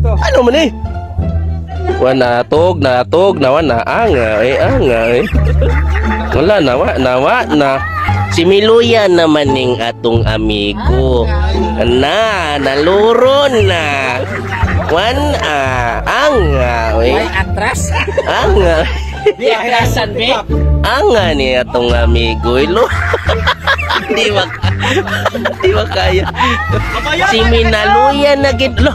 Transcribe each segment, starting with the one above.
Ano man eh? Natog na anga. Wala na. Si Miluya naman ning atong amigo. Naluron na. Anga, oy. Atras. Anga. Di atrasan, be. Anga ni atong amigo, ilo. Di ba kaya? Si Minaluya na gid lo.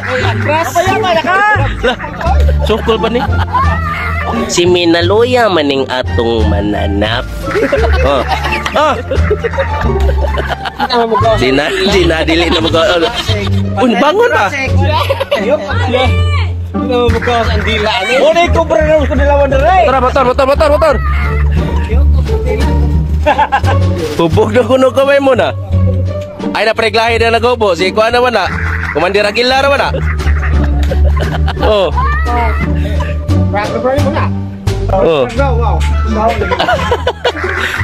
Atras. Papaya ka. Sukol ba ni? Si Minaluya maning atong mananap. Sinadili na mga bangon pa. Motor. Hubog na kuno kamay mo na. Ay na preglahe na nagobo. Si kuha naman na. Kumandir Aguilar naman na. Oh.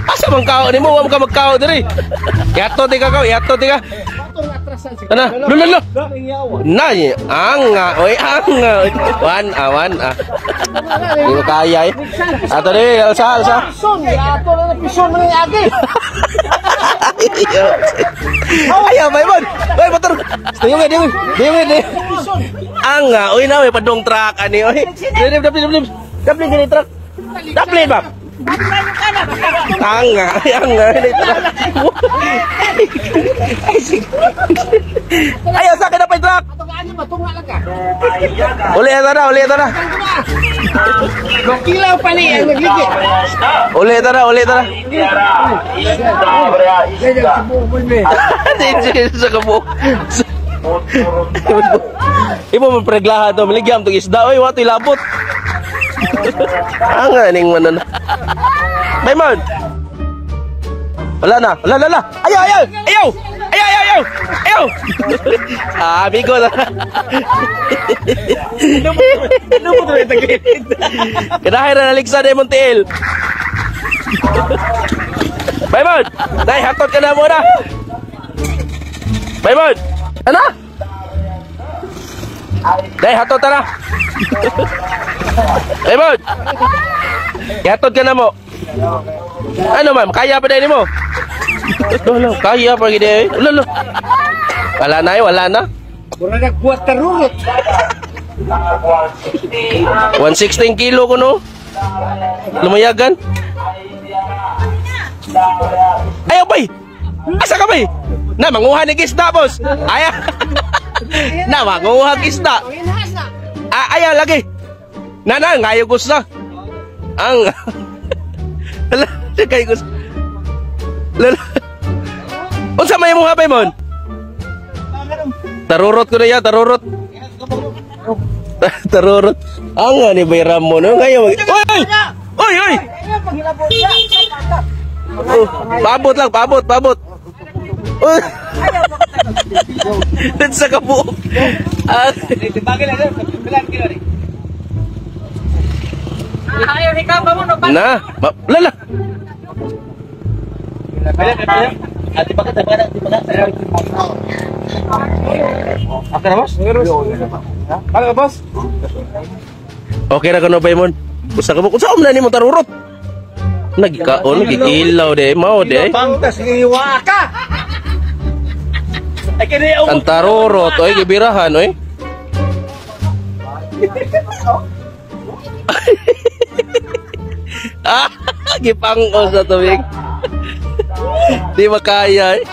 Asa bang kao ni mo? Wa ka magkao diri. Yato ti ka. Ana, lolo. Nay, anga. Wan. Di mo kaya eh. Ato di, alsa. Ato na pison man ni agi. Ayaw, Maymon. Oy, motor. Diyong. Anga, oy na, padong truck ani oy. Dapli gini truck. Dapli ba? Anga ini truck. Ayo sakit dapat truck. Uli tara. Kilaw pa ni ang nagligit. Uli tara. Sa kabo. Ibo mo preglaha to, maligam to isda. Oy, watoy labot. Anga ning manan. Maymon. Wala na. Ayaw. Amigo na. Ano mo to itaglit? Kinahira na ligsa na Montiel. Maymon, dai hatot ka na muna. Maymon, ano? Dai hatot na. Maymon, hatot ka na mo. Ano ma'am, kaya pa din mo? Loh, kaya pa gini. Loh. Wala na. Mura nagbuhat tarurot. 116 kilo ko no. Lumayagan. Ayaw bay. Asa ka bay? Na manguha ni isda boss. Aya. Na manguha isda. Ayaw lagi. Na ngayo gusto. Ang Lala, kay gusto. Lala. Unsa may mo hapay mon? Tarurot ko na ya, tarurot. Ang ni bayram mo no ngayo. Oy. Paabot. Sa kabuo. Bagay na bilang kilo ni. Ayaw ni ka mo no. Na, lala. Ati pakat. Oke na, boss? Bakit, boss? Okay na ka no, Paymon? Usa na ni mo tarurot? Nagikilaw de, mao de. Pangtas iwa ka. Ang tarurot, oy, gibirahan, oy. Gipangos sa tubig. Di makaya eh.